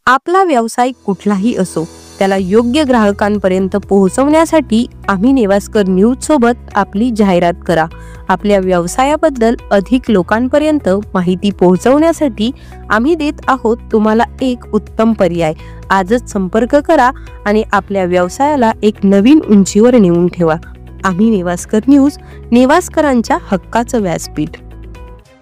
आपला व्यवसाय कुठलाही असो त्याला योग्य ग्राहकांपर्यंत पोहोचवण्यासाठी आम्ही नेवास्कर न्यूज सोबत आपली जाहिरात करा। आपल्या व्यवसायाबद्दल अधिक लोकांपर्यंत माहिती पोहोचवण्यासाठी आम्ही देत आहोत तुम्हाला एक उत्तम पर्याय। आजच संपर्क करा आणि आपल्या व्यवसायाला एक नवीन उंचीवर नेऊन ठेवा। आम्ही नेवास्कर न्यूज, नेवास्करांच्या हक्काचं व्यासपीठ।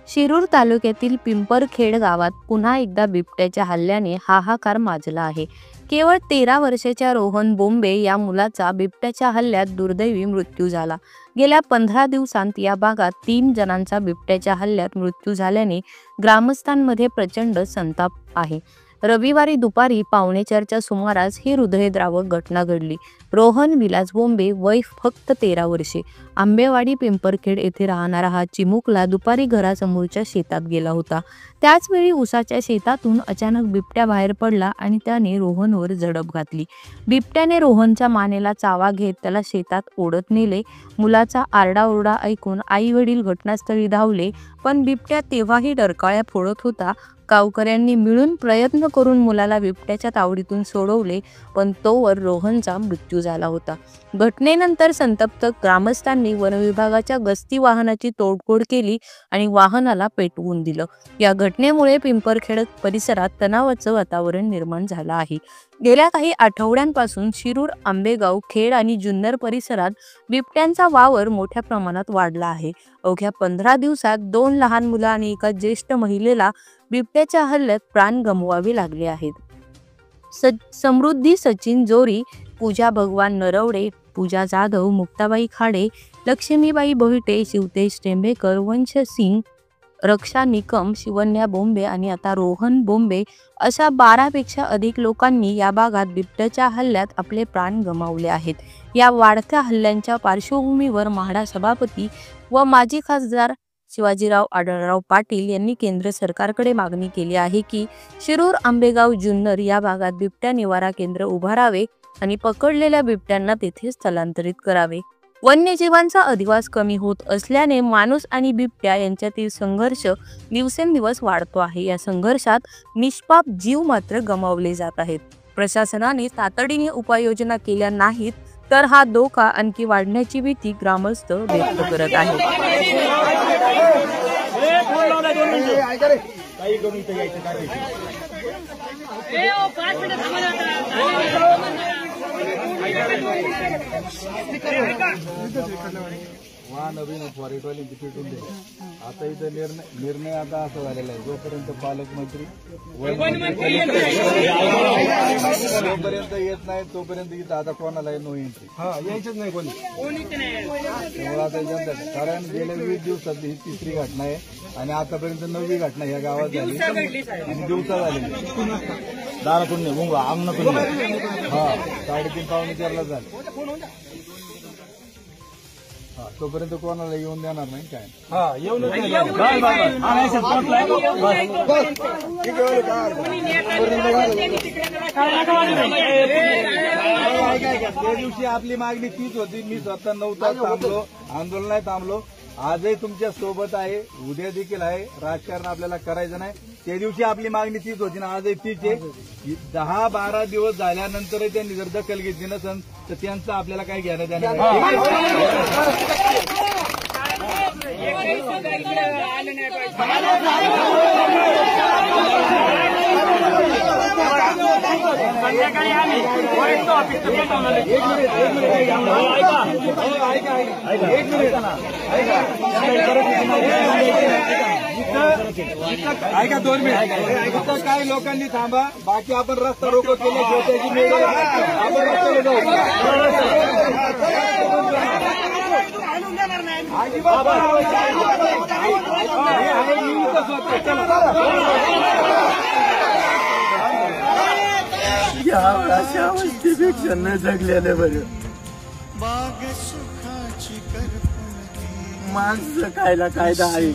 शिरूर तालुक्यातील पिंपरखेड गावात पुन्हा एकदा बिबट्याच्या हल्ल्याने हाहाकार माजला आहे। केवळ 13 वर्षाच्या रोहन बोंबे या मुलाचा बिबट्याच्या हल्ल्यात दुर्दैवी मृत्यू झाला। गेल्या 15 दिवसांत या भागात 3 जणांचा बिबट्याच्या हल्ल्यात मृत्यू झाल्याने ग्रामस्थांमध्ये प्रचंड संताप आहे। रविवारी दुपारी 4:45च्या सुमारास ही हृदयद्रावक घटना घडली। रोहन विलास बोंबे वय फक्त 13 वर्षे आंबेवाडी पिंपरखेड येथे राहणारा हा चिमुकला दुपारी घरासमोरच्या शेतात गेला होता। त्याचवेळी उसाच्या शेतातून अचानक बिबट्या बाहेर पडला आणि त्याने रोहनवर झडप घातली। बिबट्याने रोहनच्या मानेला चावा घेत त्याला शेतात ओढत नेले। मुलाचा आरडाओरडा ऐकून आई वडील घटनास्थळी धावले, पण बिबट्या तेव्हाही डरकाळ्या फोडत होता। गावकऱ्यांनी मिळून प्रयत्न करून मुलाला बिबट्याच्या तावडीतून सोडवले, पण तोवर रोहनचा मृत्यू झाला होता। घटनेनंतर संतप्त ग्रामस्थांनी वनविभागाच्या गस्ती वाहनाची तोडफोड केली आणि वाहनाला पेटवून दिलं। या घटनेमुळे पिंपरखेड परिसरात तणावाचं वातावरण निर्माण झालं आहे। गेल्या काही आठवड्यांपासून शिरूर, आंबेगाव, खेड आणि जुन्नर परिसरात बिबट्यांचा वावर मोठ्या प्रमाणात वाढला आहे। अवघ्या 15 दिवसात 2 लहान मुलं आणि एका ज्येष्ठ महिलेला बिबट्याच्या हल्ल्यात प्राण गमवावे लागले आहेत। समृद्धी सचिन जोरी, पूजा भगवान नरवडे, पूजा जाधव, मुक्ताबाई खाडे, लक्ष्मीबाई बोहिटे, शिवतेज टेंबेकर, वंश सिंग, रक्षा निकम, शिवन्या बोंबे आणि आता रोहन बोंबे अशा 12 पेक्षा अधिक लोकांनी या भागात बिबट्याच्या हल्ल्यात आपले प्राण गमावले आहेत। या वाढत्या हल्ल्यांच्या पार्श्वभूमीवर म्हाडा सभापती व माजी खासदार शिवाजीराव आढळराव पाटील यांनी केंद्र सरकारकडे मागणी केली आहे की शिरूर, आंबेगाव, जुन्नर या भागात बिबट्या निवारा केंद्र उभारावे आणि पकडलेल्या बिबट्यांना तेथे स्थलांतरित करावे। वन्यजीवांचा अधिवास कमी होत असल्याने माणूस आणि बिबट्या यांच्यातील संघर्ष दिवसेंदिवस वाढतो आहे। या संघर्षात निष्पाप जीव मात्र गमावले जात आहेत। प्रशासनाने तातडीने उपाययोजना केल्या नाहीत तर हा धोका आणखी वाढण्याची भीती ग्रामस्थ व्यक्त करत आहेत। नवीन फॉरेटवाली तिकीटून दे। आता इथं निर्णय आता असा झालेला आहे, जोपर्यंत पालकमंत्री जोपर्यंत येत नाही तोपर्यंत इथं आता कोणाला नो एंट्री यायचंच नाही कोणी। आता कारण गेल्या 20 दिवसात ही 3री घटना आहे आणि आतापर्यंत 9वी घटना ह्या गावात झाली आणि दिवसा झालेली। दारातून नाही अंगणातून नाही, 3:30 पावणे 4ला झाले। तोपर्यंत कोणाला येऊन देणार नाही काय? त्या दिवशी आपली मागणी तीच होती। मी स्वतः 9 तास थांबलो, आंदोलनात थांबलो। आजही तुमच्या सोबत आहे, उद्या देखील आहे। राजकारण आपल्याला करायचं नाही। त्या दिवशी आपली मागणी तीच होती ना, आजही तीच आहे। 10-12 दिवस झाल्यानंतरही त्यांनी जर दखल घेतली नसेल तर त्यांचं आपल्याला काय घेणं देणं नाही। ऐका 2 मिनिट, इथं काही लोकांनी थांबा, बाकी आपण रस्ता रोको केले आपण रस्त्याला जाऊ। अशा अवस्थेपेक्षा न जगलेले बरं। माणसं खायला कायदा आहे,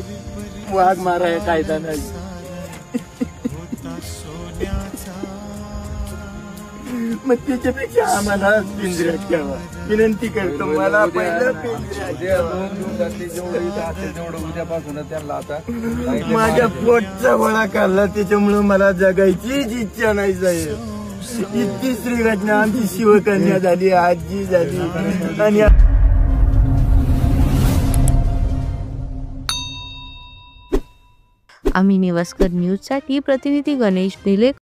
वाघ मारायला कायदा नाही। मग त्याच्यापेक्षा आम्हाला पिंजऱ्यात ठेवा, विनंती करतो. मला पहिलं पिंजऱ्यात ठेवा. 2 दिवसातली जेवढं इथं असेल तेवढं उद्यापासून त्यांना आता माझ्या पोटचा वळा काढला, त्याच्यामुळं मला जगायचीच इच्छा नाही साहेब. ही तिसरी घटना. आमची शिवकन्या झाली, आजी झाली आणि आम्ही नेवास्कर न्यूजसाठी प्रतिनिधी गणेश भिले